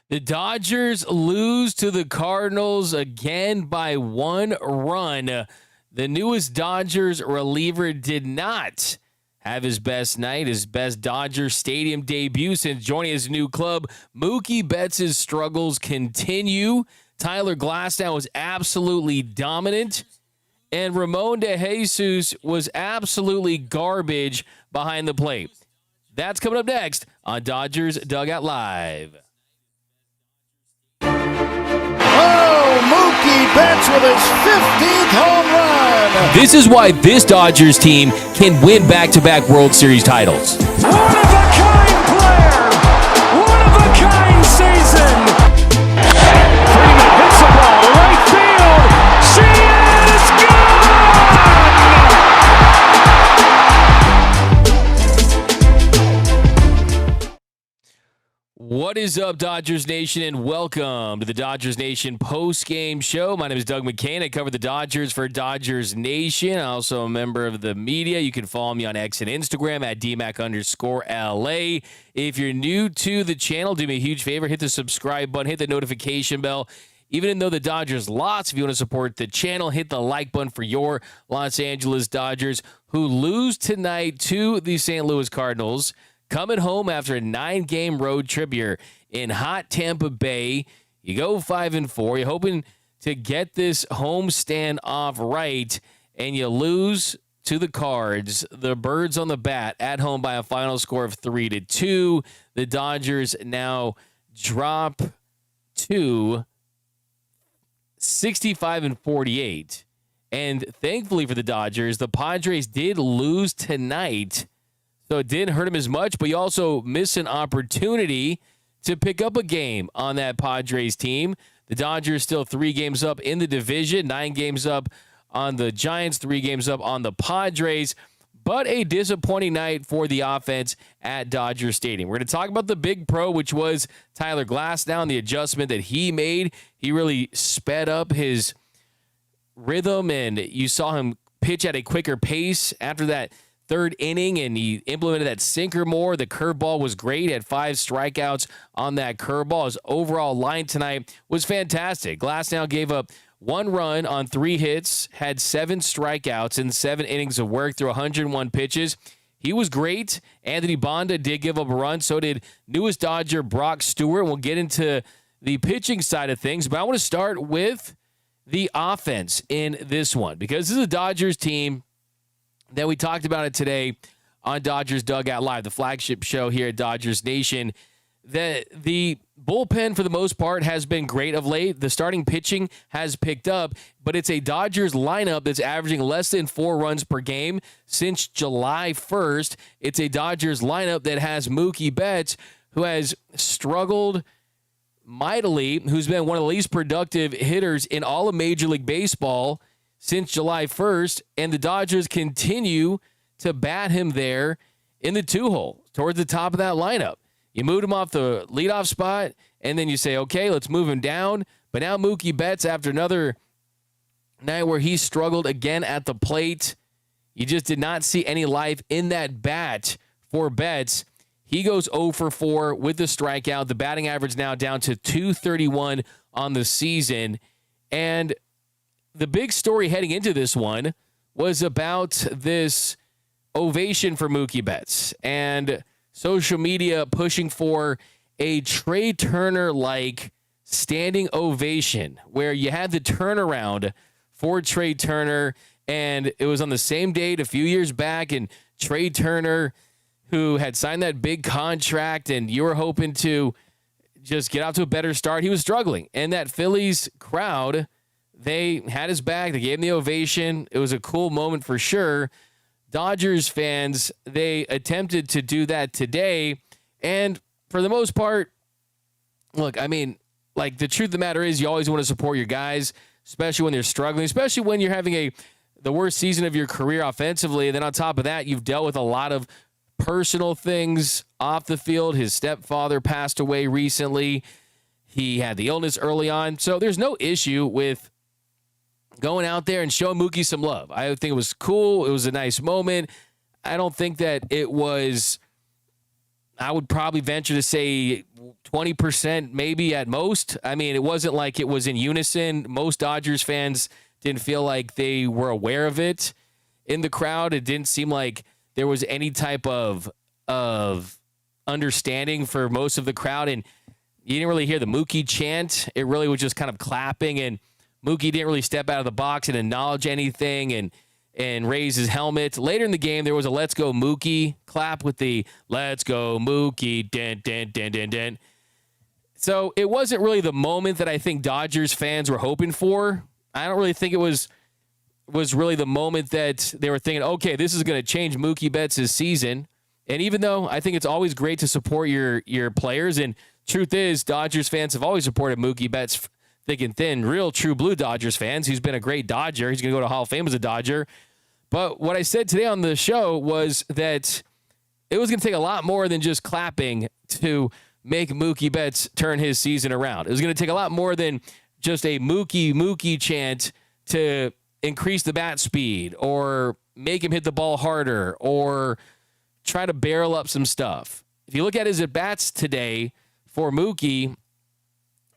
The Dodgers lose to the Cardinals again by 1 run. The newest Dodgers reliever did not have his best night, his best Dodger Stadium debut since joining his new club. Mookie Betts' struggles continue. Tyler Glasnow was absolutely dominant. And Ramon De Jesus was absolutely garbage behind the plate. That's coming up next on Dodgers Dugout Live. Mookie Betts with his 15th home run. This is why this Dodgers team can win back-to-back World Series titles. One-of-a-kind player. One-of-a-kind season. Freeman hits the ball to right field. She is gone! What is up, Dodgers Nation, and welcome to the Dodgers Nation postgame show. My name is Doug McKain. I cover the Dodgers for Dodgers Nation. I'm also a member of the media. You can follow me on X and Instagram at DMAC_LA. If you're new to the channel, do me a huge favor. Hit the subscribe button. Hit the notification bell. Even though the Dodgers lost, if you want to support the channel, hit the like button for your Los Angeles Dodgers, who lose tonight to the St. Louis Cardinals. Coming home after a 9-game road trip here in hot Tampa Bay. You go 5-4. You're hoping to get this homestand off right, and you lose to the Cards. The Birds on the bat at home by a final score of 3-2. The Dodgers now drop to 65-48. And thankfully for the Dodgers, the Padres did lose tonight. So it didn't hurt him as much, but you also miss an opportunity to pick up a game on that Padres team. The Dodgers still 3 games up in the division, 9 games up on the Giants, 3 games up on the Padres, but a disappointing night for the offense at Dodger Stadium. We're going to talk about the big pro, which was Tyler Glasnow, and the adjustment that he made. He really sped up his rhythm, and you saw him pitch at a quicker pace after that third inning, and he implemented that sinker more. The curveball was great. He had 5 strikeouts on that curveball. His overall line tonight was fantastic. Glasnow gave up 1 run on 3 hits, had 7 strikeouts in 7 innings of work through 101 pitches. He was great. Anthony Bonda did give up a run. So did newest Dodger Brock Stewart. We'll get into the pitching side of things, but I want to start with the offense in this one, because this is a Dodgers team that we talked about it today on Dodgers Dugout Live, the flagship show here at Dodgers Nation. The bullpen, for the most part, has been great of late. The starting pitching has picked up, but it's a Dodgers lineup that's averaging less than 4 runs per game since July 1st. It's a Dodgers lineup that has Mookie Betts, who has struggled mightily, who's been one of the least productive hitters in all of Major League Baseball since July 1st, and the Dodgers continue to bat him there in the 2-hole towards the top of that lineup. You moved him off the leadoff spot, and then you say, okay, let's move him down. But now Mookie Betts, after another night where he struggled again at the plate, you just did not see any life in that bat for Betts. He goes 0 for 4 with the strikeout. The batting average now down to .231 on the season. And the big story heading into this one was about this ovation for Mookie Betts and social media pushing for a Trey Turner-like standing ovation where you had the turnaround for Trey Turner, and it was on the same date a few years back, and Trey Turner, who had signed that big contract, and you were hoping to just get out to a better start, he was struggling. And that Phillies crowd, they had his back. They gave him the ovation. It was a cool moment for sure. Dodgers fans, they attempted to do that today. And for the most part, look, I mean, like, the truth of the matter is you always want to support your guys, especially when they're struggling, especially when you're having the worst season of your career offensively. And then on top of that, you've dealt with a lot of personal things off the field. His stepfather passed away recently. He had the illness early on. So there's no issue with going out there and showing Mookie some love. I think it was cool. It was a nice moment. I don't think that it was I would probably venture to say 20% maybe at most. I mean, it wasn't like it was in unison. Most Dodgers fans didn't feel like they were aware of it in the crowd. It didn't seem like there was any type of understanding for most of the crowd. And you didn't really hear the Mookie chant. It really was just kind of clapping, and Mookie didn't really step out of the box and acknowledge anything and raise his helmet. Later in the game, there was a Let's Go Mookie clap with the Let's Go Mookie, den, den, den, den, den. So it wasn't really the moment that I think Dodgers fans were hoping for. I don't really think it was really the moment that they were thinking, okay, this is going to change Mookie Betts' season. And even though I think it's always great to support your players, and truth is, Dodgers fans have always supported Mookie Betts thick and thin, real true blue Dodgers fans. He's been a great Dodger. He's going to go to Hall of Fame as a Dodger. But what I said today on the show was that it was going to take a lot more than just clapping to make Mookie Betts turn his season around. It was going to take a lot more than just a Mookie chant to increase the bat speed or make him hit the ball harder or try to barrel up some stuff. If you look at his at-bats today for Mookie,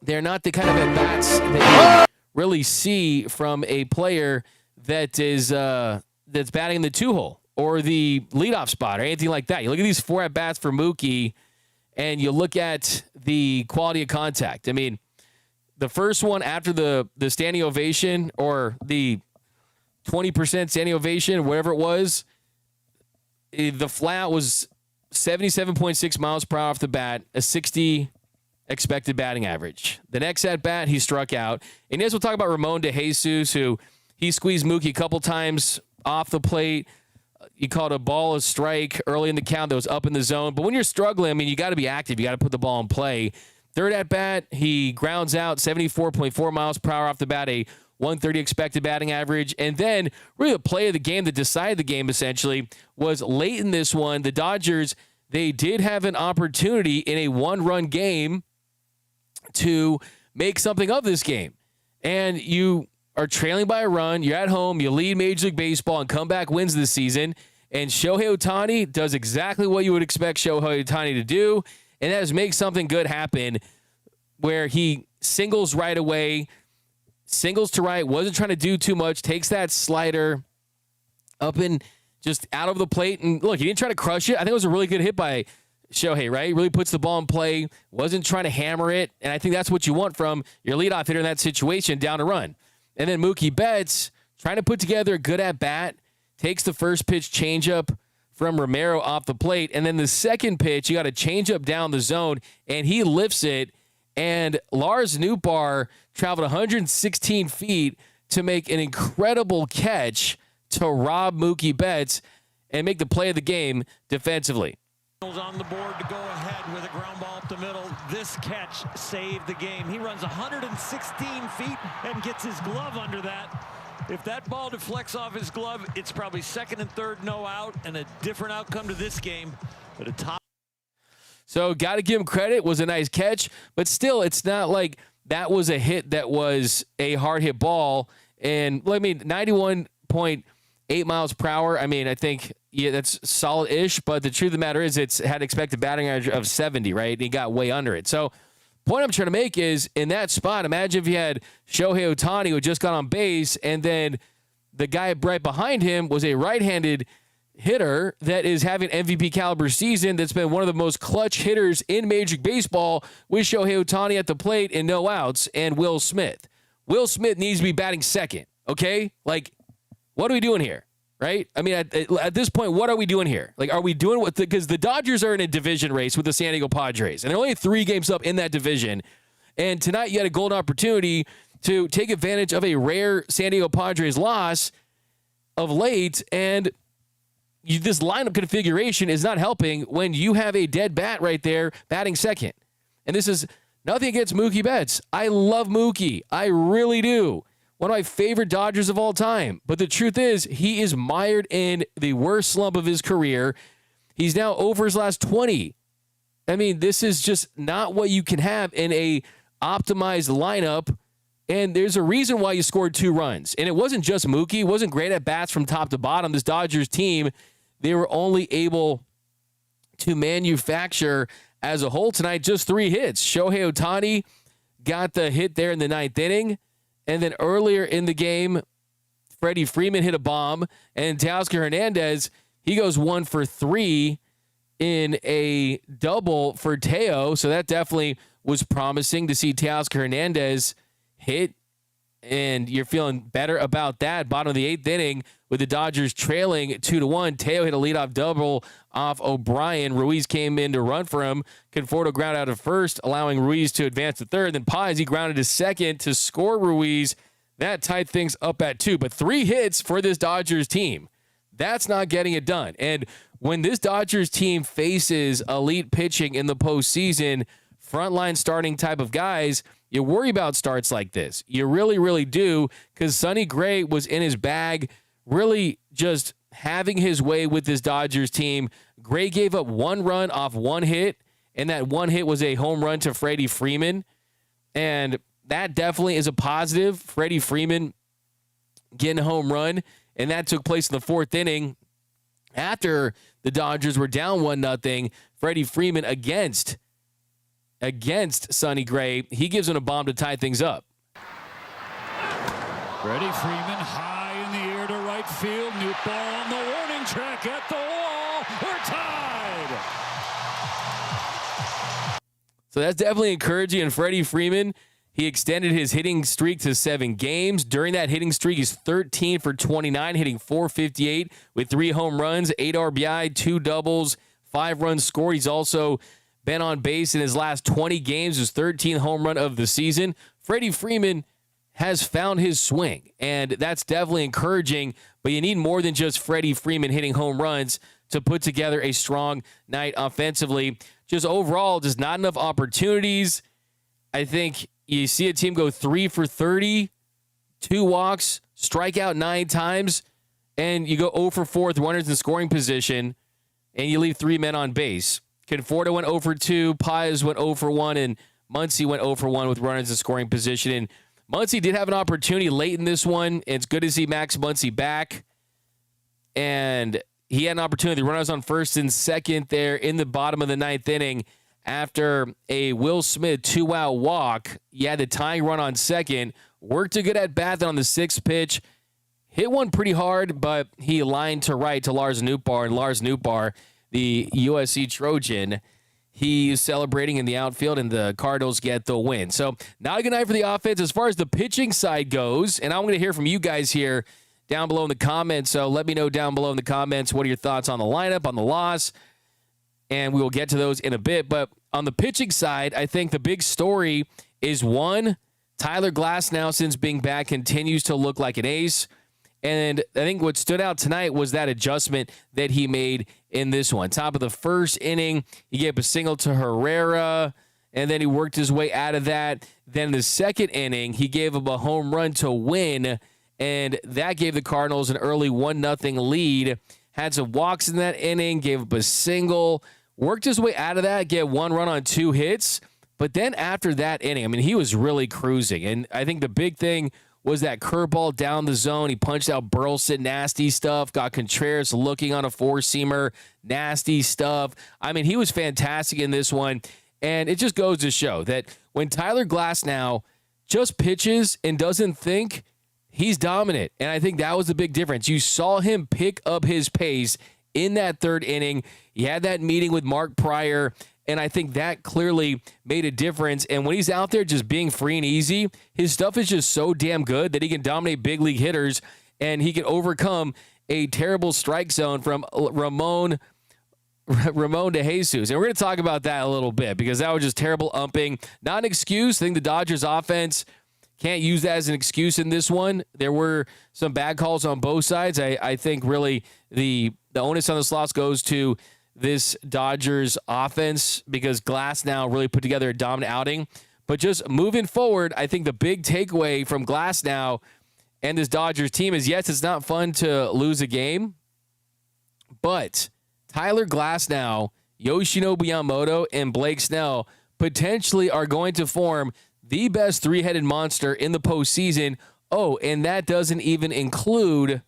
they're not the kind of at-bats that you really see from a player that is that's batting in the two-hole or the leadoff spot or anything like that. You look at these 4 at-bats for Mookie, and you look at the quality of contact. I mean, the first one after the standing ovation or the 20% standing ovation, whatever it was, the flat was 77.6 miles per hour off the bat, a 60 expected batting average. The next at-bat, he struck out. And yes, we'll talk about Ramon DeJesus, who he squeezed Mookie a couple times off the plate. You called a ball a strike early in the count that was up in the zone. But when you're struggling, I mean, you got to be active. You got to put the ball in play. Third at-bat, he grounds out 74.4 miles per hour off the bat, a 130 expected batting average. And then really the play of the game that decided the game essentially was late in this one. The Dodgers, they did have an opportunity in a one-run game to make something of this game. And you are trailing by a run. You're at home. You lead Major League Baseball, and comeback wins this season. And Shohei Ohtani does exactly what you would expect Shohei Ohtani to do, and that is make something good happen where he singles right away, singles to right, wasn't trying to do too much, takes that slider up and just out of the plate. And look, he didn't try to crush it. I think it was a really good hit by Shohei, right? He really puts the ball in play, wasn't trying to hammer it. And I think that's what you want from your leadoff hitter in that situation, down a run. And then Mookie Betts trying to put together a good at-bat, takes the first pitch changeup from Romero off the plate. And then the second pitch, you got a changeup down the zone, and he lifts it. And Lars Nootbaar traveled 116 feet to make an incredible catch to rob Mookie Betts and make the play of the game defensively. On the board to go ahead with a ground ball up the middle. This catch saved the game. He runs 116 feet and gets his glove under that. If that ball deflects off his glove, it's probably second and third, no out, and a different outcome to this game. But a top. So got to give him credit. It was a nice catch, but still, it's not like that was a hit that was a hard hit ball. And I mean, 91.8 miles per hour. I mean, I think, yeah, that's solid-ish, but the truth of the matter is it's had expected batting average of 70, right? And he got way under it. So point I'm trying to make is, in that spot, imagine if you had Shohei Ohtani who had just got on base, and then the guy right behind him was a right-handed hitter that is having an MVP caliber season, that's been one of the most clutch hitters in Major League Baseball, with Shohei Ohtani at the plate and no outs, and Will Smith. Will Smith needs to be batting second, okay? Like, what are we doing here? Right? I mean, at this point, what are we doing here? Like, are we doing what? Because the Dodgers are in a division race with the San Diego Padres, and they're only 3 games up in that division. And tonight, you had a golden opportunity to take advantage of a rare San Diego Padres loss of late, and this lineup configuration is not helping when you have a dead bat right there batting second. And this is nothing against Mookie Betts. I love Mookie. I really do. One of my favorite Dodgers of all time. But the truth is, he is mired in the worst slump of his career. He's now over his last 20. I mean, this is just not what you can have in a optimized lineup. And there's a reason why you scored 2 runs. And it wasn't just Mookie. It wasn't great at bats from top to bottom. This Dodgers team, they were only able to manufacture as a whole tonight. Just 3 hits. Shohei Ohtani got the hit there in the 9th inning. And then earlier in the game, Freddie Freeman hit a bomb. And Teoscar Hernandez, he goes 1 for 3 in a double for Teo. So that definitely was promising to see Teoscar Hernandez hit. And you're feeling better about that. Bottom of the 8th inning with the Dodgers trailing 2-1. Teo hit a leadoff double off O'Brien. Ruiz came in to run for him. Conforto ground out of first, allowing Ruiz to advance to third. Then Paz, he grounded to second to score Ruiz. That tied things up at 2. But 3 hits for this Dodgers team. That's not getting it done. And when this Dodgers team faces elite pitching in the postseason, frontline starting type of guys, you worry about starts like this. You really, really do, because Sonny Gray was in his bag, really just having his way with this Dodgers team. Gray gave up 1 run off 1 hit, and that 1 hit was a home run to Freddie Freeman. And that definitely is a positive. Freddie Freeman getting a home run, and that took place in the 4th inning after the Dodgers were down 1-0. Freddie Freeman against Sonny Gray. He gives him a bomb to tie things up. Freddie Freeman high in the air to right field. New ball on the warning track at the wall. We're tied. So that's definitely encouraging. And Freddie Freeman, he extended his hitting streak to 7 games. During that hitting streak, he's 13 for 29, hitting .458 with 3 home runs, 8 RBI, 2 doubles, 5 runs scored. He's also been on base in his last 20 games, his 13th home run of the season. Freddie Freeman has found his swing, and that's definitely encouraging, but you need more than just Freddie Freeman hitting home runs to put together a strong night offensively. Just overall, just not enough opportunities. I think you see a team go 3 for 30, 2 walks, strike out 9 times, and you go 0 for 4 with runners in scoring position, and you leave 3 men on base. Conforto went 0 for 2, Paz went 0 for 1, and Muncy went 0 for 1 with runners in scoring position. And Muncy did have an opportunity late in this one. It's good to see Max Muncy back. And he had an opportunity. The runners on first and second there in the bottom of the 9th inning after a Will Smith 2-out walk. He had the tying run on second. Worked a good at-bat on the 6th pitch. Hit one pretty hard, but he lined to right to Lars Nootbaar. And Lars Nootbaar, the USC Trojan, he's celebrating in the outfield, and the Cardinals get the win. So not a good night for the offense. As far as the pitching side goes, and I'm going to hear from you guys here down below in the comments. So let me know down below in the comments, what are your thoughts on the lineup, on the loss, and we will get to those in a bit. But on the pitching side, I think the big story is, one, Tyler Glasnow, since being back, continues to look like an ace. And I think what stood out tonight was that adjustment that he made in this one. Top of the 1st inning, he gave a single to Herrera, and then he worked his way out of that. Then in the 2nd inning, he gave up a home run to win, and that gave the Cardinals an early 1-0 lead. Had some walks in that inning, gave up a single, worked his way out of that, get 1 run on 2 hits. But then after that inning, I mean, he was really cruising. And I think the big thing was that curveball down the zone. He punched out Burleson, nasty stuff. Got Contreras looking on a 4-seamer, nasty stuff. I mean, he was fantastic in this one. And it just goes to show that when Tyler Glasnow just pitches and doesn't think, he's dominant. And I think that was the big difference. You saw him pick up his pace in that 3rd inning. He had that meeting with Mark Pryor, and I think that clearly made a difference. And when he's out there just being free and easy, his stuff is just so damn good that he can dominate big league hitters, and he can overcome a terrible strike zone from Ramon de Jesus. And we're going to talk about that a little bit, because that was just terrible umping. Not an excuse. I think the Dodgers offense can't use that as an excuse in this one. There were some bad calls on both sides. I think really the onus on this loss goes to this Dodgers offense, because Glasnow really put together a dominant outing. But just moving forward, I think the big takeaway from Glasnow and this Dodgers team is, yes, it's not fun to lose a game, but Tyler Glasnow, Yoshinobu Yamamoto, and Blake Snell potentially are going to form the best 3-headed monster in the postseason. Oh, and that doesn't even include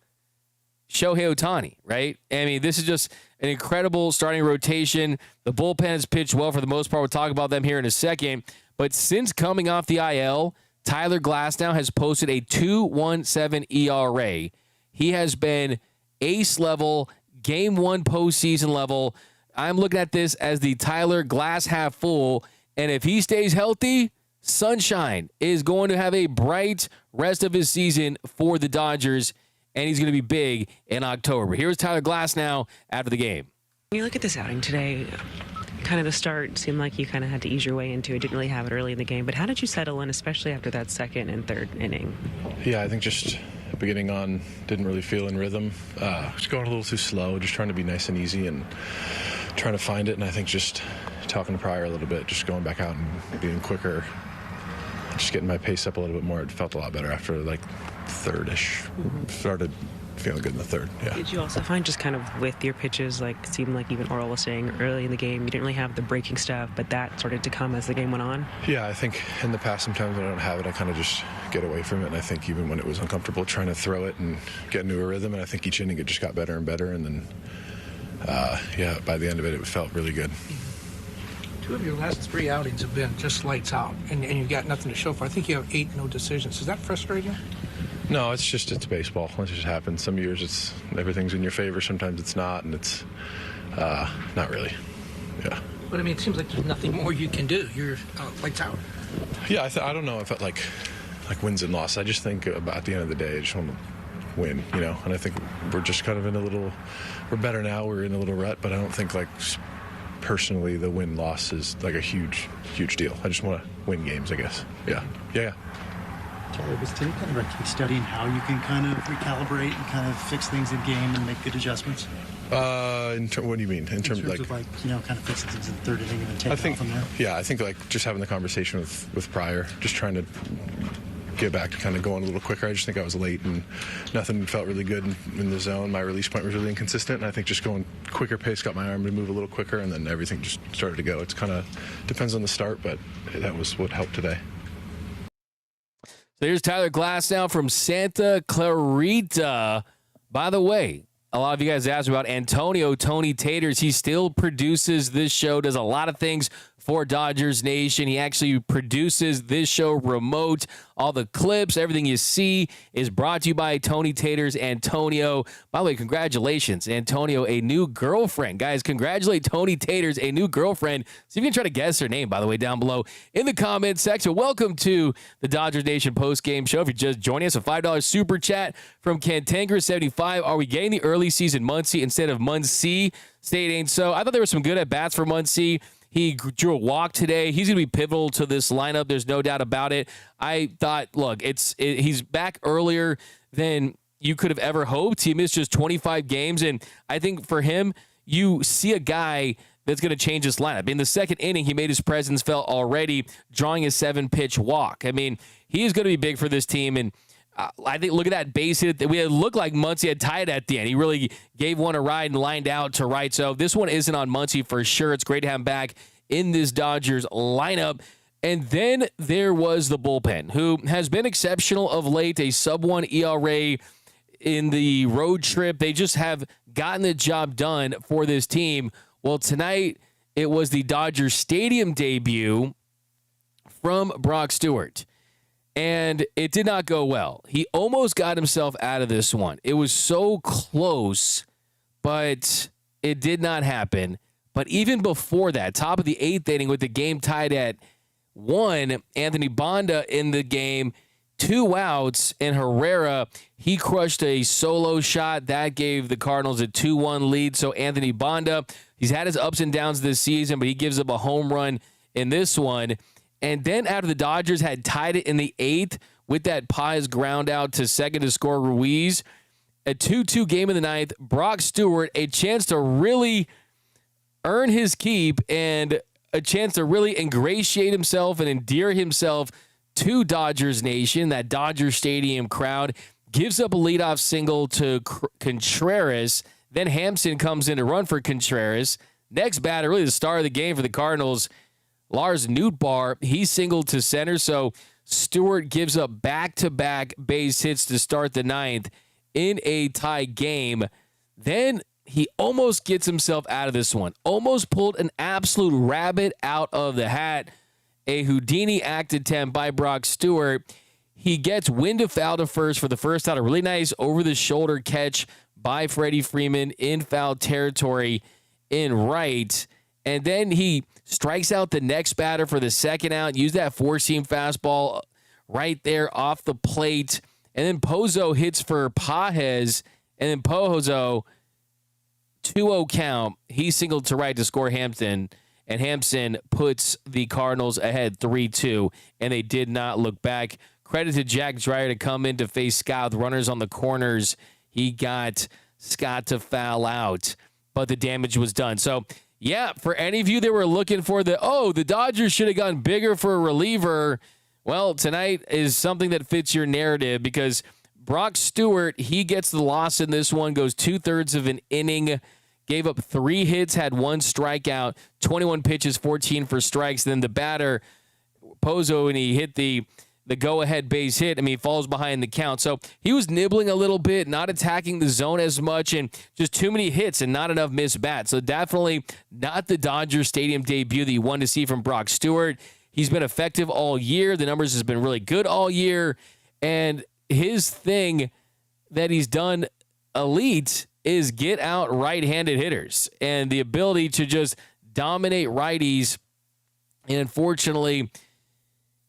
Shohei Ohtani, right? I mean, this is just an incredible starting rotation. The bullpen has pitched well for the most part. We'll talk about them here in a second. But since coming off the IL, Tyler Glasnow has posted a 2.17 ERA. He has been ace level, game one postseason level. I'm looking at this as the Tyler glass half full. And if he stays healthy, sunshine is going to have a bright rest of his season for the Dodgers, and he's going to be big in October. Here's Tyler Glasnow after the game. When you look at this outing today, kind of the start seemed like you kind of had to ease your way into it. Didn't really have it early in the game, but how did you settle in, especially after that second and third inning? Yeah, I think just beginning on didn't really feel in rhythm. Just going a little too slow, just trying to be nice and easy and trying to find it. And I think just talking to Pryor a little bit, just going back out and being quicker, just getting my pace up a little bit more. It felt a lot better after like third-ish. Started feeling good in the third. Yeah. Did you also find just kind of with your pitches, like seemed like even Orel was saying early in the game, you didn't really have the breaking stuff, but that started to come as the game went on? Yeah, I think in the past sometimes when I don't have it, I kind of just get away from it. And I think even when it was uncomfortable, trying to throw it and get into a rhythm. And I think each inning it just got better and better. And then, yeah, by the end of it, it felt really good. 2 of your last 3 outings have been just lights out, and you've got nothing to show for. I think you have 8 no decisions. Is that frustrating? No, it's baseball. It just happens. Some years everything's in your favor. Sometimes it's not, and it's not really. Yeah. But I mean, it seems like there's nothing more you can do. You're lights out. Yeah, I don't know if it like wins and losses. I just think about at the end of the day, I just want to win, you know. And I think we're just kind of we're better now. We're in a little rut, but I don't think personally the win-loss is like a huge deal. I just want to win games, I guess. Yeah. Tyler, was today kind of a case study in how you can kind of recalibrate and kind of fix things in game and make good adjustments? What do you mean? In terms of kind of fixing things in the third inning and then taking off from there? Yeah, I think just having the conversation with Pryor, just trying to get back to kind of going a little quicker. I just think I was late and nothing felt really good in the zone. My release point was really inconsistent, and I think just going quicker pace got my arm to move a little quicker, and then everything just started to go. It's kind of depends on the start, but that was what helped today. There's Tyler Glasnow from Santa Clarita. By the way, a lot of you guys asked about Antonio Tony Taters. He still produces this show, does a lot of things for Dodgers Nation. He actually produces this show remote. All the clips, everything you see is brought to you by Tony Taters. Antonio, by the way, congratulations, Antonio, a new girlfriend. Guys, congratulate Tony Taters, a new girlfriend. See if you can try to guess her name, by the way, down below in the comments section. Welcome to the Dodgers Nation postgame show. If you're just joining us, a $5 super chat from Cantanker75. Are we getting the early season Muncy instead of Muncy? State ain't so. I thought there were some good at-bats for Muncy. He drew a walk today. He's going to be pivotal to this lineup. There's no doubt about it. I thought, look, he's back earlier than you could have ever hoped. He missed just 25 games, and I think for him, you see a guy that's going to change this lineup. In the second inning, he made his presence felt already, drawing a 7-pitch walk. I mean, he is going to be big for this team, and I think look at that base hit. We had looked like Muncy had tied at the end. He really gave one a ride and lined out to right. So this one isn't on Muncy for sure. It's great to have him back in this Dodgers lineup. And then there was the bullpen, who has been exceptional of late, a sub-1 ERA in the road trip. They just have gotten the job done for this team. Well, tonight it was the Dodgers Stadium debut from Brock Stewart. And it did not go well. He almost got himself out of this one. It was so close, but it did not happen. But even before that, top of the 8th inning with the game tied at 1, Anthony Banda in the game, 2 outs, and Herrera, he crushed a solo shot. That gave the Cardinals a 2-1 lead. So Anthony Banda, he's had his ups and downs this season, but he gives up a home run in this one. And then after the Dodgers had tied it in the 8th with that Paz ground out to second to score Ruiz, a 2-2 game in the 9th, Brock Stewart, a chance to really earn his keep and a chance to really ingratiate himself and endear himself to Dodgers Nation, that Dodger Stadium crowd, gives up a leadoff single to Contreras. Then Hampson comes in to run for Contreras. Next batter, really the star of the game for the Cardinals, Lars Nootbaar, he singled to center, so Stewart gives up back-to-back base hits to start the 9th, in a tie game. Then he almost gets himself out of this one. Almost pulled an absolute rabbit out of the hat. A Houdini act attempt by Brock Stewart. He gets wind of foul to first for the first out. A really nice over-the-shoulder catch by Freddie Freeman in foul territory in right. And then he strikes out the next batter for the second out. Use that four-seam fastball right there off the plate. And then Pozo hits for Pages. And then Pozo, 2-0 count. He singled to right to score Hampton. And Hampson puts the Cardinals ahead 3-2. And they did not look back. Credit to Jack Dreyer to come in to face Scott with runners on the corners. He got Scott to foul out. But the damage was done. So, yeah, for any of you that were looking for the Dodgers should have gone bigger for a reliever, well, tonight is something that fits your narrative because Brock Stewart, he gets the loss in this one, goes 2/3 of an inning, gave up 3 hits, had 1 strikeout, 21 pitches, 14 for strikes. Then the batter, Pozo, and he hit the go-ahead base hit. I mean, he falls behind the count. So he was nibbling a little bit, not attacking the zone as much, and just too many hits and not enough missed bats. So definitely not the Dodger Stadium debut that you wanted to see from Brock Stewart. He's been effective all year. The numbers has been really good all year. And his thing that he's done elite is get out right-handed hitters and the ability to just dominate righties. And unfortunately,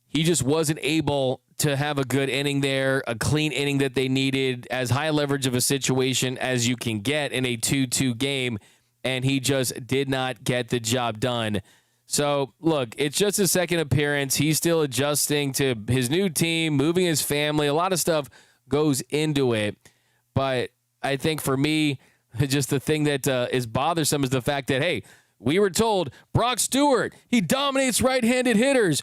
he just wasn't able to have a good inning there, a clean inning that they needed, as high leverage of a situation as you can get in a 2-2 game, and he just did not get the job done. So, look, it's just his second appearance. He's still adjusting to his new team, moving his family. A lot of stuff goes into it. But I think for me, just the thing that is bothersome is the fact that, hey, we were told Brock Stewart, he dominates right-handed hitters.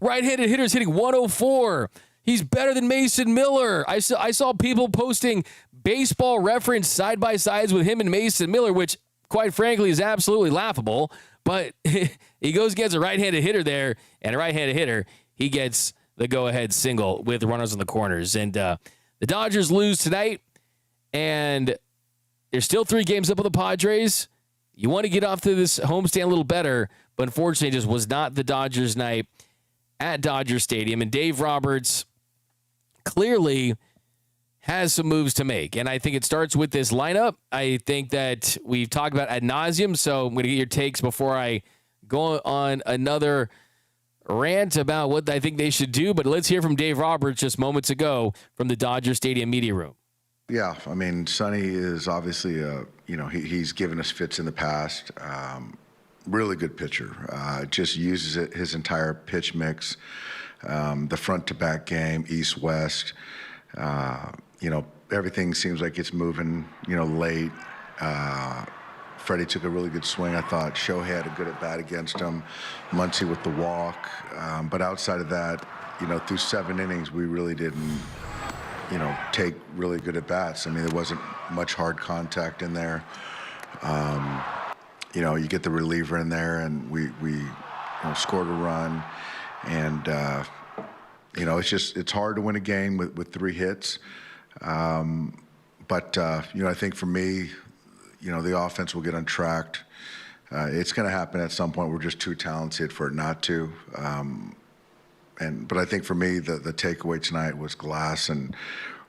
Right-handed hitters hitting 104. He's better than Mason Miller. I saw people posting Baseball Reference side-by-sides with him and Mason Miller, which, quite frankly, is absolutely laughable. But he goes against a right-handed hitter there, and a right-handed hitter, he gets the go-ahead single with runners on the corners. And the Dodgers lose tonight, and there's still 3 games up with the Padres. You want to get off to this homestand a little better, but unfortunately, it just was not the Dodgers' night at Dodger Stadium, and Dave Roberts clearly has some moves to make, and I think it starts with this lineup. I think that we've talked about ad nauseum, so I'm going to get your takes before I go on another rant about what I think they should do, but let's hear from Dave Roberts just moments ago from the Dodger Stadium media room. Yeah, I mean, Sonny is obviously, he's given us fits in the past. Really good pitcher. Just uses his entire pitch mix, the front-to-back game, east-west. Everything seems like it's moving, late. Freddie took a really good swing. I thought Shohei had a good at-bat against him. Muncy with the walk. But outside of that, through 7 innings, we really didn't, take really good at-bats. I mean, there wasn't much hard contact in there. You get the reliever in there, and we scored a run. And, it's hard to win a game with 3 hits. But I think for me, the offense will get untracked. It's going to happen at some point. We're just too talented for it not to. But I think for me, the takeaway tonight was Glass and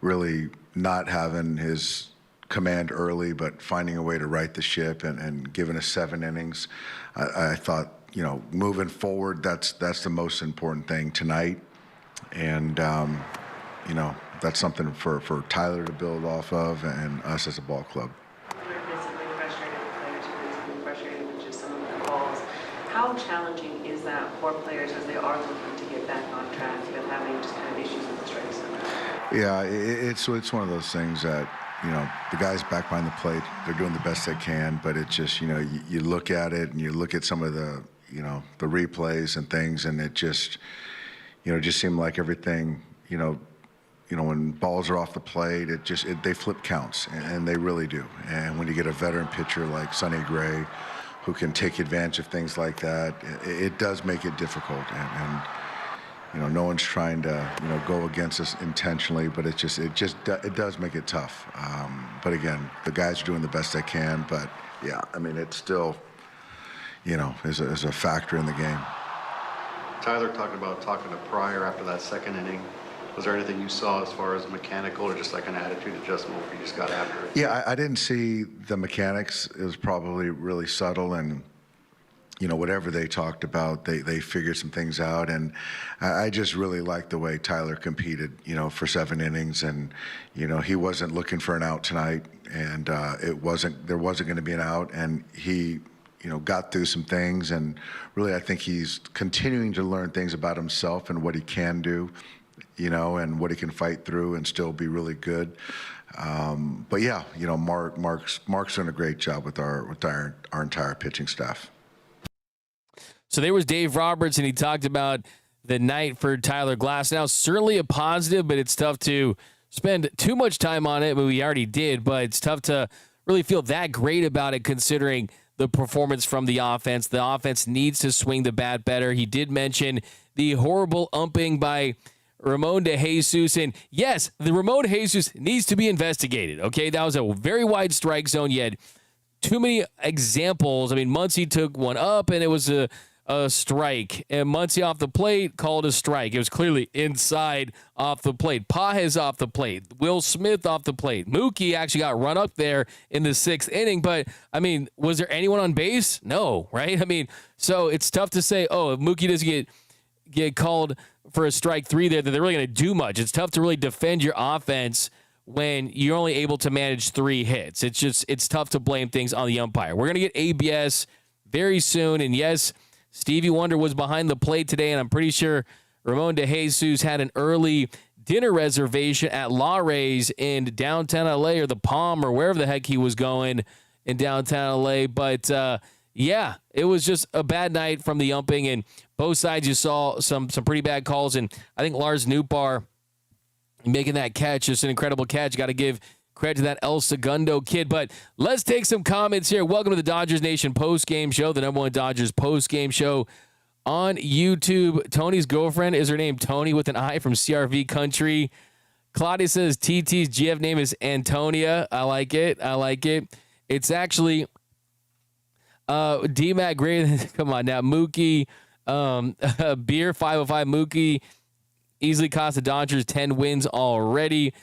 really not having his command early, but finding a way to right the ship and giving us 7 innings. I thought, moving forward, that's the most important thing tonight. And, that's something for Tyler to build off of and us as a ball club. You're basically frustrated with players, you're basically frustrated with just some of the calls. How challenging is that for players as they are looking to get back on track with having just kind of issues with the strike zone? Yeah, it's one of those things that, the guys back behind the plate, they're doing the best they can, but it's just, you look at it and you look at some of the, the replays and things, and it just, just seemed like everything, when balls are off the plate, they flip counts, and they really do. And when you get a veteran pitcher like Sonny Gray, who can take advantage of things like that, it does make it difficult. And no one's trying to, go against us intentionally, but it does make it tough. But again, the guys are doing the best they can. But yeah, I mean, it's still, is a factor in the game. Tyler talking to Pryor after that second inning. Was there anything you saw as far as mechanical or just like an attitude adjustment where you just got after it? Yeah, I didn't see the mechanics. It was probably really subtle, and whatever they talked about, they figured some things out. And I just really liked the way Tyler competed, for 7 innings. And, he wasn't looking for an out tonight, and there wasn't going to be an out. And he, got through some things. And really, I think he's continuing to learn things about himself and what he can do, and what he can fight through and still be really good. But yeah, Mark's doing a great job with our entire pitching staff. So there was Dave Roberts, and he talked about the night for Tyler Glasnow. Certainly a positive, but it's tough to spend too much time on it. But we already did, but it's tough to really feel that great about it considering the performance from the offense. The offense needs to swing the bat better. He did mention the horrible umping by Ramon de Jesus. And yes, the Ramon de Jesus needs to be investigated. Okay, that was a very wide strike zone. You had too many examples. I mean, Muncy took one up, and it was a strike. And Muncy off the plate called a strike. It was clearly inside off the plate. Pages off the plate. Will Smith off the plate. Mookie actually got run up there in the 6th inning. But, I mean, was there anyone on base? No, right? I mean, so it's tough to say, if Mookie doesn't get called for a strike 3 there, that they're really going to do much. It's tough to really defend your offense when you're only able to manage 3 hits. It's tough to blame things on the umpire. We're going to get ABS very soon. And yes, Stevie Wonder was behind the plate today, and I'm pretty sure Ramon de Jesus had an early dinner reservation at La Rey's in downtown LA, or the Palm, or wherever the heck he was going in downtown LA. But yeah, it was just a bad night from the umping, and both sides you saw some pretty bad calls. And I think Lars Nootbaar making that catch, just an incredible catch. Got to give credit to that El Segundo kid. But let's take some comments here. Welcome to the Dodgers Nation postgame show, the #1 Dodgers postgame show on YouTube. Tony's girlfriend, is her name Tony with an I from CRV Country? Claudia says TT's GF name is Antonia. I like it. It's actually D-Mac Gray. Come on now. Mookie, Beer 505 Mookie easily cost the Dodgers 10 wins already.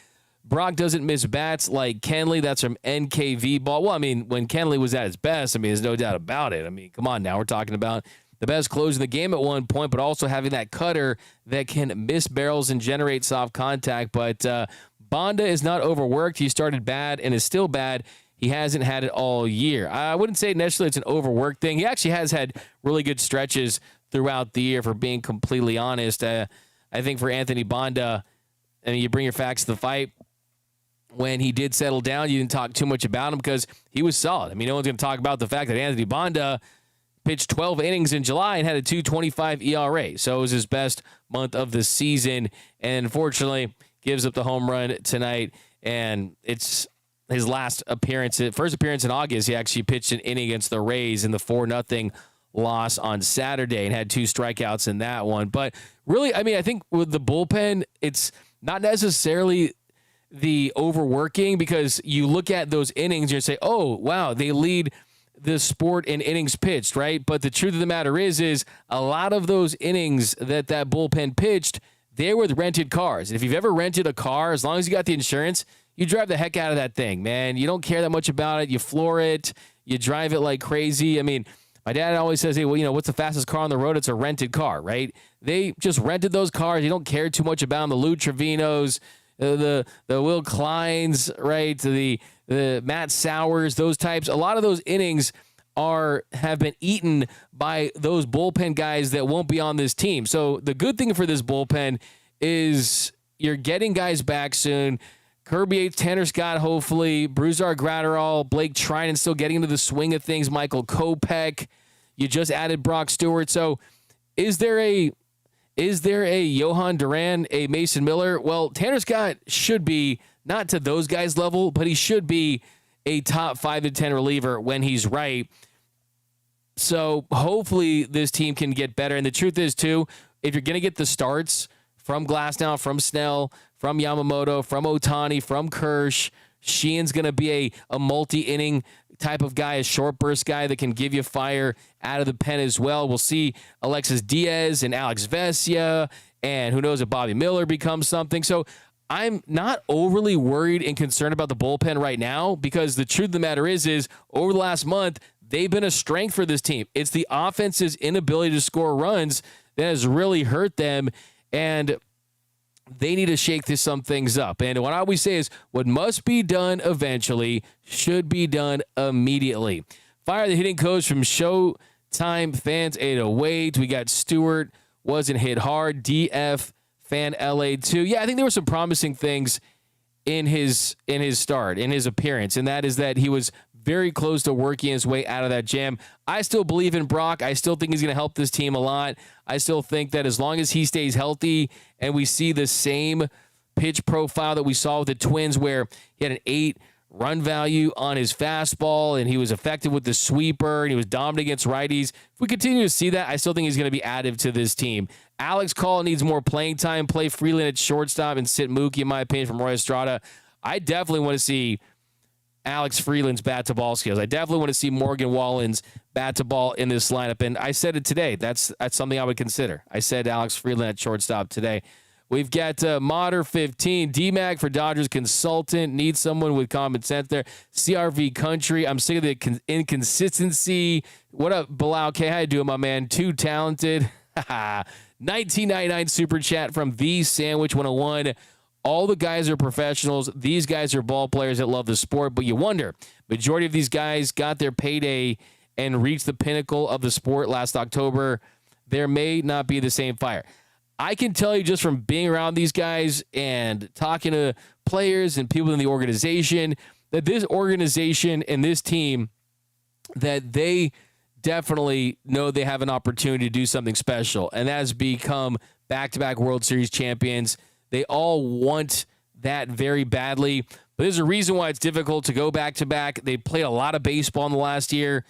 Brock doesn't miss bats like Kenley. That's from NKV Ball. Well, I mean, when Kenley was at his best, I mean, there's no doubt about it. I mean, come on now. We're talking about the best closer in the game at one point, but also having that cutter that can miss barrels and generate soft contact. But Bonda is not overworked. He started bad and is still bad. He hasn't had it all year. I wouldn't say necessarily it's an overworked thing. He actually has had really good stretches throughout the year, for being completely honest. I think for Anthony Bonda, I mean, you bring your facts to the fight. When he did settle down, you didn't talk too much about him because he was solid. I mean, no one's going to talk about the fact that Anthony Bonda pitched 12 innings in July and had a 2.25 ERA. So it was his best month of the season. And unfortunately, gives up the home run tonight. And it's his first appearance in August. He actually pitched an inning against the Rays in the 4-0 loss on Saturday and had 2 strikeouts in that one. But really, I mean, I think with the bullpen, it's not necessarily the overworking, because you look at those innings and you say, oh, wow, they lead the sport in innings pitched, right? But the truth of the matter is a lot of those innings that bullpen pitched, they were with rented cars. And if you've ever rented a car, as long as you got the insurance, you drive the heck out of that thing, man. You don't care that much about it. You floor it. You drive it like crazy. I mean, my dad always says, hey, well, what's the fastest car on the road? It's a rented car, right? They just rented those cars. You don't care too much about them. The Lou Trevinos, the Will Kleins, right? The Matt Sowers, those types. A lot of those innings have been eaten by those bullpen guys that won't be on this team. So the good thing for this bullpen is you're getting guys back soon. Kirby Yates, Tanner Scott, hopefully. Brusar Gratterall, Blake Trinan still getting into the swing of things. Michael Kopech. You just added Brock Stewart. So is there a Johan Duran, a Mason Miller? Well, Tanner Scott should be, not to those guys' level, but he should be a top 5 to 10 reliever when he's right. So hopefully this team can get better. And the truth is, too, if you're going to get the starts from Glasnow, from Snell, from Yamamoto, from Ohtani, from Kirsch, Sheehan's going to be a multi-inning type of guy, a short burst guy that can give you fire out of the pen as well. We'll see Alexis Diaz and Alex Vesia, and who knows if Bobby Miller becomes something. So I'm not overly worried and concerned about the bullpen right now, because the truth of the matter is over the last month, they've been a strength for this team. It's the offense's inability to score runs that has really hurt them, and they need to shake some things up. And what I always say is what must be done eventually should be done immediately. Fire the hitting coach from Showtime Fans 808. We got Stewart, wasn't hit hard. DF Fan LA2. Yeah, I think there were some promising things in his start, in his appearance, and that is that he was very close to working his way out of that jam. I still believe in Brock. I still think he's going to help this team a lot. I still think that as long as he stays healthy and we see the same pitch profile that we saw with the Twins, where he had an 8 run value on his fastball and he was effective with the sweeper and he was dominant against righties. If we continue to see that, I still think he's going to be additive to this team. Alex Call needs more playing time, play Freeland at shortstop and sit Mookie, in my opinion, from Roy Estrada. I definitely want to see Alex Freeland's bat-to-ball skills. I definitely want to see Morgan Wallen's bat-to-ball in this lineup, and I said it today. That's something I would consider. I said Alex Freeland at shortstop today. We've got Modder 15, DMAC for Dodgers consultant. Need someone with common sense there. CRV Country. I'm sick of the inconsistency. What up, Bilal K? How you doing, my man? Too talented. 1999 super chat from The Sandwich 101. All the guys are professionals. These guys are ball players that love the sport, but you wonder, majority of these guys got their payday and reached the pinnacle of the sport last October. There may not be the same fire. I can tell you just from being around these guys and talking to players and people in the organization that this organization and this team, that they definitely know they have an opportunity to do something special, and that has become back-to-back World Series champions. They all want that very badly, but there's a reason why it's difficult to go back-to-back. They played a lot of baseball in the last year,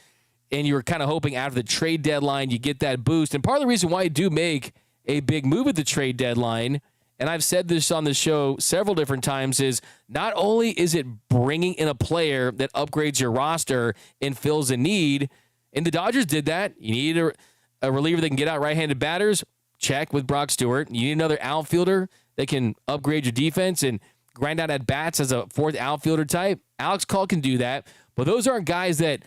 and you were kind of hoping after the trade deadline you get that boost. And part of the reason why you do make a big move at the trade deadline, and I've said this on the show several different times, is not only is it bringing in a player that upgrades your roster and fills a need, and the Dodgers did that. You need a reliever that can get out right-handed batters, check with Brock Stewart. You need another outfielder that can upgrade your defense and grind out at-bats as a fourth outfielder type. Alex Call can do that, but those aren't guys that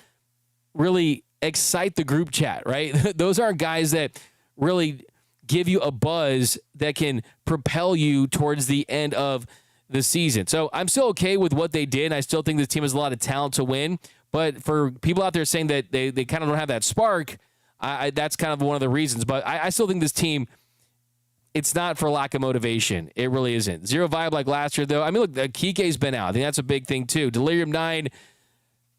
really excite the group chat, right? Those aren't guys that really give you a buzz that can propel you towards the end of the season. So I'm still okay with what they did. I still think this team has a lot of talent to win. But for people out there saying that they kind of don't have that spark, that's kind of one of the reasons. But I still think this team, it's not for lack of motivation. It really isn't. Zero vibe like last year, though. I mean, look, Kike's been out. I think that's a big thing, too. Delirium 9,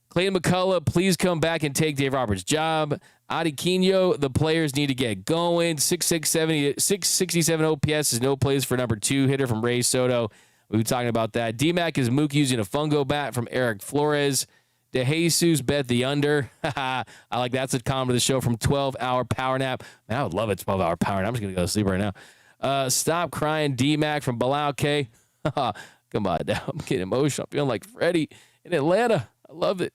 Clayton McCullough, please come back and take Dave Roberts' job. Adi Quino, the players need to get going. 667 OPS is no place for number 2 hitter from Ray Soto. We've been talking about that. DMAC is Mookie using a fungo bat from Eric Flores. DeJesus bet the under. I like that's a comment of the show from 12-hour power nap. Man, I would love a 12-hour power nap. I'm just going to go to sleep right now. Stop crying, DMAC from Bilal K. Come on now. I'm getting emotional. I'm feeling like Freddie in Atlanta. I love it.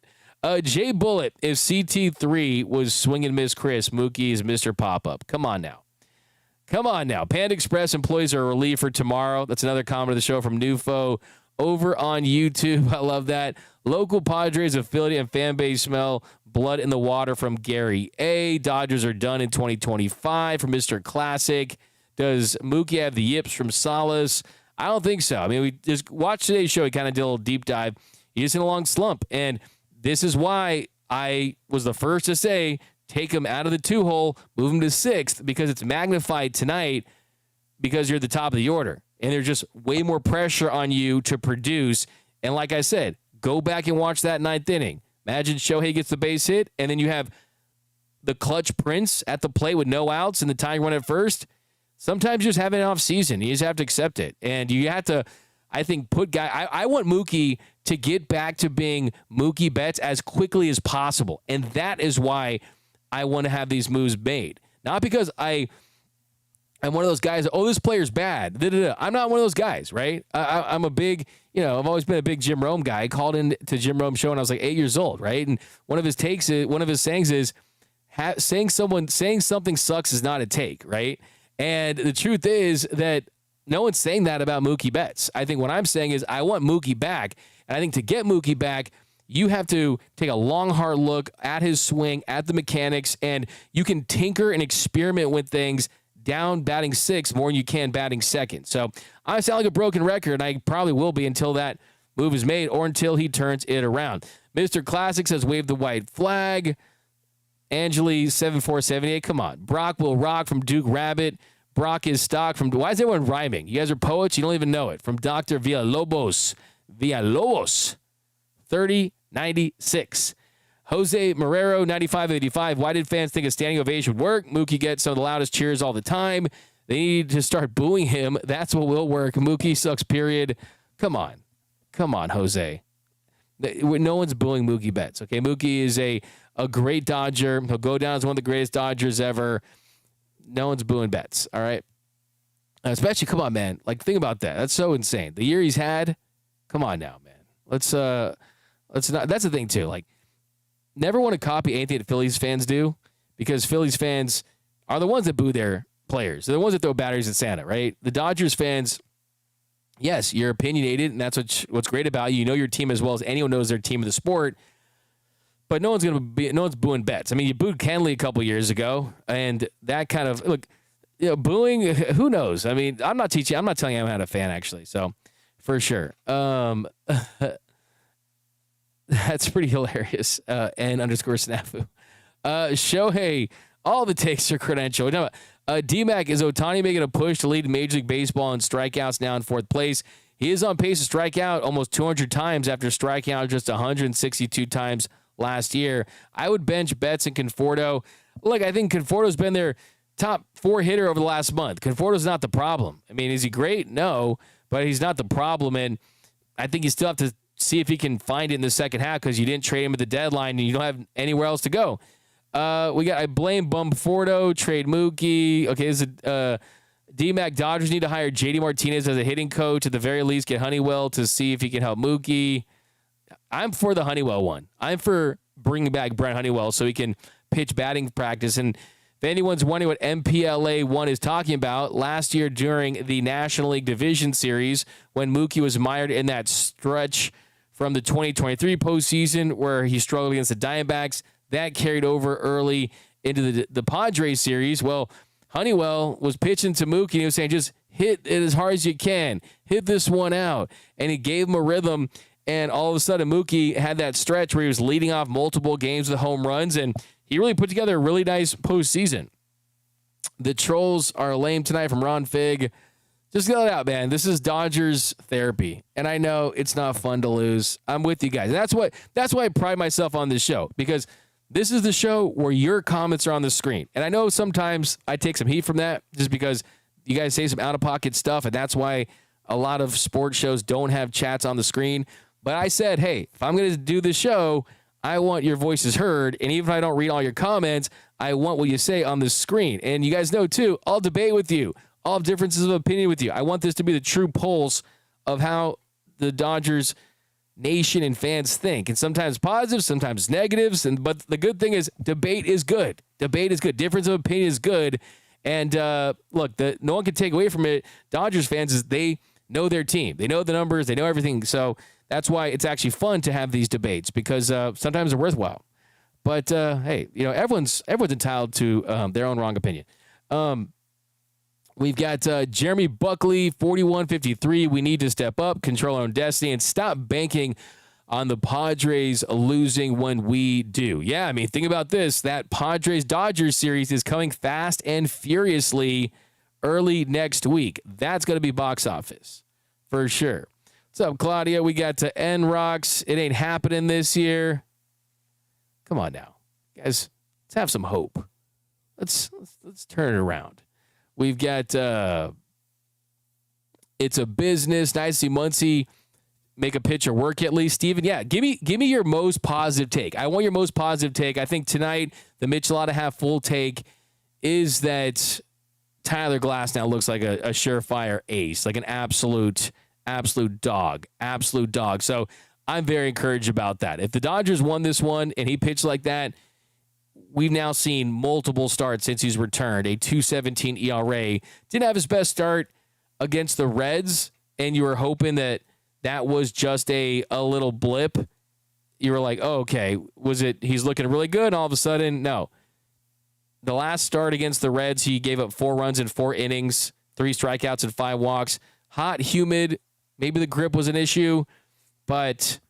Jay Bullitt, if CT3 was swing and miss Chris, Mookie is Mr. Pop-Up. Come on now. Panda Express employees are relieved for tomorrow. That's another comment of the show from Nufo over on YouTube. I love that. Local Padres affiliate and fan base smell blood in the water from Gary A. Dodgers are done in 2025 from Mr. Classic. Does Mookie have the yips from Solace? I don't think so. I mean, we just watched today's show. He kind of did a little deep dive. He's in a long slump, and this is why I was the first to say take him out of the 2-hole, move him to 6th, because it's magnified tonight because you're at the top of the order, and there's just way more pressure on you to produce. And like I said, go back and watch that 9th inning. Imagine Shohei gets the base hit, and then you have the clutch Prince at the plate with no outs and the tying run at first. Sometimes you just have an off season. You just have to accept it. And you have to, I think, I want Mookie to get back to being Mookie Betts as quickly as possible. And that is why I want to have these moves made. Not because I I'm one of those guys, oh, this player's bad. I'm not one of those guys, right? I'm a big, I've always been a big Jim Rome guy. I called in to Jim Rome's show when I was like 8 years old, right? And one of his sayings is, saying something sucks is not a take, right? And the truth is that no one's saying that about Mookie Betts. I think what I'm saying is I want Mookie back. And I think to get Mookie back, you have to take a long, hard look at his swing, at the mechanics, and you can tinker and experiment with things down batting six more than you can batting second. So I sound like a broken record, and I probably will be until that move is made or until he turns it around. Mr. Classic says, wave the white flag. Angeli 7478, come on. Brock will rock from Duke Rabbit. Brock is stock from, why is everyone rhyming? You guys are poets, you don't even know it. From Dr. Villalobos 3096. Jose Marrero 9585. Why did fans think a standing ovation would work? Mookie gets some of the loudest cheers all the time. They need to start booing him. That's what will work. Mookie sucks, period. Come on, Jose. No one's booing Mookie Betts, okay? Mookie is a great Dodger. He'll go down as one of the greatest Dodgers ever. No one's booing Betts, all right? Especially, come on, man. Like, think about that. That's so insane. The year he's had, come on now, man. Let's not. That's the thing, too. Like, never want to copy anything that Phillies fans do, because Phillies fans are the ones that boo their players. They're the ones that throw batteries at Santa, right? The Dodgers fans, yes, you're opinionated, and that's what's great about you. You know your team as well as anyone knows their team of the sport. But no one's booing Betts. I mean, you booed Kenley a couple years ago, and that kind of booing. Who knows? I mean, I'm not telling you I'm not a fan actually. So, for sure, that's pretty hilarious. N_snafu. Shohei, all the takes are credential. No, D-Mac, is Ohtani making a push to lead Major League Baseball in strikeouts now in fourth place? He is on pace to strike out almost 200 times after striking out just 162 times last year. I would bench Betts and Conforto. Look, I think Conforto's been their top 4 hitter over the last month. Conforto's not the problem. I mean, is he great? No, but he's not the problem. And I think you still have to see if he can find it in the second half, because you didn't trade him at the deadline and you don't have anywhere else to go. I blame Bumforto, trade Mookie. Okay, this is D-Mac. Dodgers need to hire JD Martinez as a hitting coach. At the very least, get Honeywell to see if he can help Mookie. I'm for the Honeywell one. I'm for bringing back Brent Honeywell so he can pitch batting practice. And if anyone's wondering what MPLA 1 is talking about, last year during the National League Division Series, when Mookie was mired in that stretch from the 2023 postseason where he struggled against the Diamondbacks, that carried over early into the Padres series. Well, Honeywell was pitching to Mookie, and he was saying, just hit it as hard as you can. Hit this one out. And he gave him a rhythm. And all of a sudden, Mookie had that stretch where he was leading off multiple games with home runs, and he really put together a really nice postseason. The trolls are lame tonight from Ron Fig. Just get it out, man. This is Dodgers therapy, and I know it's not fun to lose. I'm with you guys. And that's why I pride myself on this show, because this is the show where your comments are on the screen. And I know sometimes I take some heat from that just because you guys say some out-of-pocket stuff, and that's why a lot of sports shows don't have chats on the screen. But I said, hey, if I'm going to do this show, I want your voices heard. And even if I don't read all your comments, I want what you say on the screen. And you guys know, too, I'll debate with you. I'll have differences of opinion with you. I want this to be the true pulse of how the Dodgers nation and fans think. And sometimes positive, sometimes negatives. But the good thing is debate is good. Debate is good. Difference of opinion is good. And look, no one can take away from it. Dodgers fans, is they know their team. They know the numbers. They know everything. So that's why it's actually fun to have these debates, because sometimes they're worthwhile. But hey, everyone's entitled to their own wrong opinion. We've got Jeremy Buckley, 4153. We need to step up, control our own destiny, and stop banking on the Padres losing when we do. Yeah, I mean, think about this. That Padres-Dodgers series is coming fast and furiously early next week. That's going to be box office for sure. What's up, Claudia? We got to N-Rocks. It ain't happening this year. Come on now. Guys, let's have some hope. Let's turn it around. We've got It's a Business. Nice to see Muncie make a pitcher work at least. Steven, yeah, give me your most positive take. I want your most positive take. I think tonight the Michelada half full take is that Tyler Glasnow looks like a surefire ace, like an absolute dog. So I'm very encouraged about that. If the Dodgers won this one and he pitched like that, we've now seen multiple starts since he's returned. A 2.17 ERA. Didn't have his best start against the Reds, and you were hoping that was just a little blip. You were like, oh, okay, was it he's looking really good, and all of a sudden, no. The last start against the Reds, he gave up 4 runs in 4 innings, 3 strikeouts and 5 walks. Hot, humid, maybe the grip was an issue, but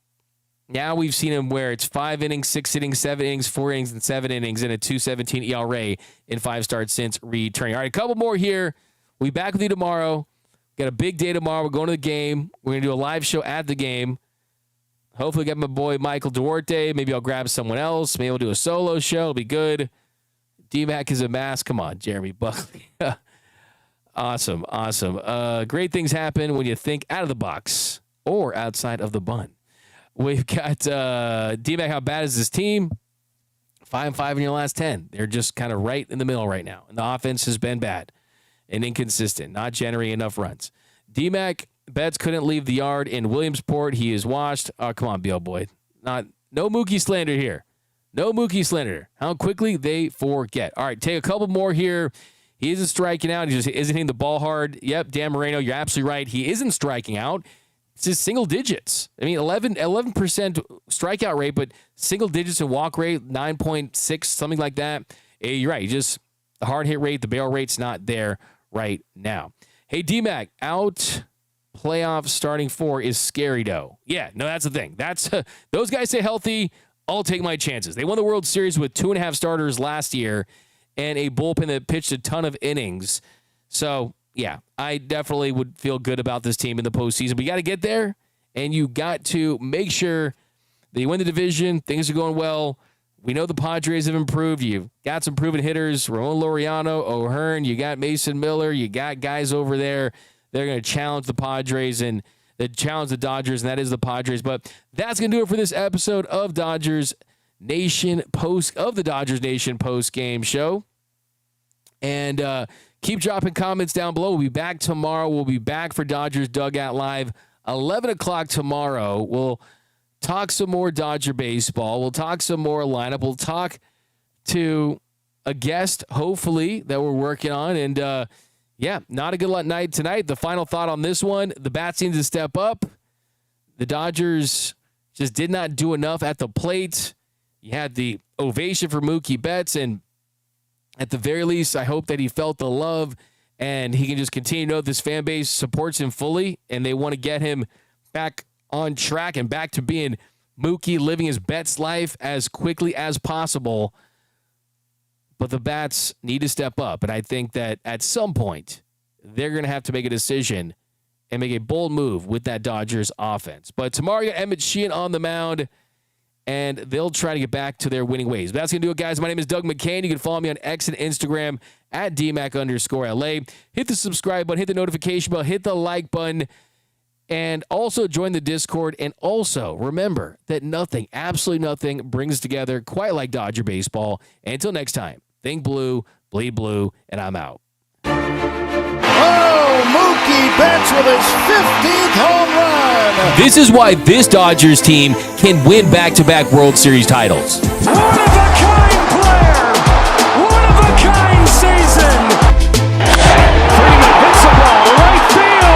now we've seen him where it's 5 innings, 6 innings, 7 innings, 4 innings, and 7 innings, and a 2.17 ERA in 5 starts since returning. All right, a couple more here. We'll be back with you tomorrow. Got a big day tomorrow. We're going to the game. We're going to do a live show at the game. Hopefully get my boy Michael Duarte. Maybe I'll grab someone else. Maybe we'll do a solo show. It'll be good. D-Mac is a mask. Come on, Jeremy Buckley. Awesome. Great things happen when you think out of the box or outside of the bun. We've got D-Mac. How bad is this team? 5-5 in your last 10. They're just kind of right in the middle right now. And the offense has been bad and inconsistent, not generating enough runs. D-Mac, Betts couldn't leave the yard in Williamsport. He is washed. Oh, come on, Beal boy. No Mookie slander here. No Mookie slander. How quickly they forget. All right, take a couple more here. He isn't striking out. He just isn't hitting the ball hard. Yep, Dan Moreno, you're absolutely right. He isn't striking out. It's just single digits. I mean, 11% strikeout rate, but single digits in walk rate, 9.6, something like that. You're right. Just the hard hit rate, the barrel rate's not there right now. Hey, D-Mac, out playoff starting 4 is scary, though. Yeah, no, that's the thing. That's those guys stay healthy. I'll take my chances. They won the World Series with 2.5 starters last year and a bullpen that pitched a ton of innings. So, yeah, I definitely would feel good about this team in the postseason. But you got to get there, and you got to make sure that you win the division. Things are going well. We know the Padres have improved. You've got some proven hitters, Ramon Laureano, O'Hearn. You got Mason Miller. You got guys over there. They're going to challenge the Padres and they challenge the Dodgers, and that is the Padres. But that's going to do it for this episode of the Dodgers Nation post-game show. And keep dropping comments down below. We'll be back tomorrow. We'll be back for Dodgers Dugout Live, 11 o'clock tomorrow. We'll talk some more Dodger baseball. We'll talk some more lineup. We'll talk to a guest, hopefully, that we're working on. And, yeah, not a good night tonight. The final thought on this one, the bats need to step up. The Dodgers just did not do enough at the plate. You had the ovation for Mookie Betts, and at the very least, I hope that he felt the love and he can just continue to know this fan base supports him fully, and they want to get him back on track and back to being Mookie, living his Betts life as quickly as possible. But the bats need to step up, and I think that at some point they're going to have to make a decision and make a bold move with that Dodgers offense. But tomorrow you got Emmet Sheehan on the mound, and they'll try to get back to their winning ways. But that's going to do it, guys. My name is Doug McKain. You can follow me on X and Instagram at DMAC_LA. Hit the subscribe button, hit the notification bell, hit the like button, and also join the Discord. And also remember that nothing, absolutely nothing, brings together quite like Dodger baseball. And until next time, think blue, bleed blue, and I'm out. Oh, Mookie Betts with his 15th home run. This is why this Dodgers team can win back-to-back World Series titles.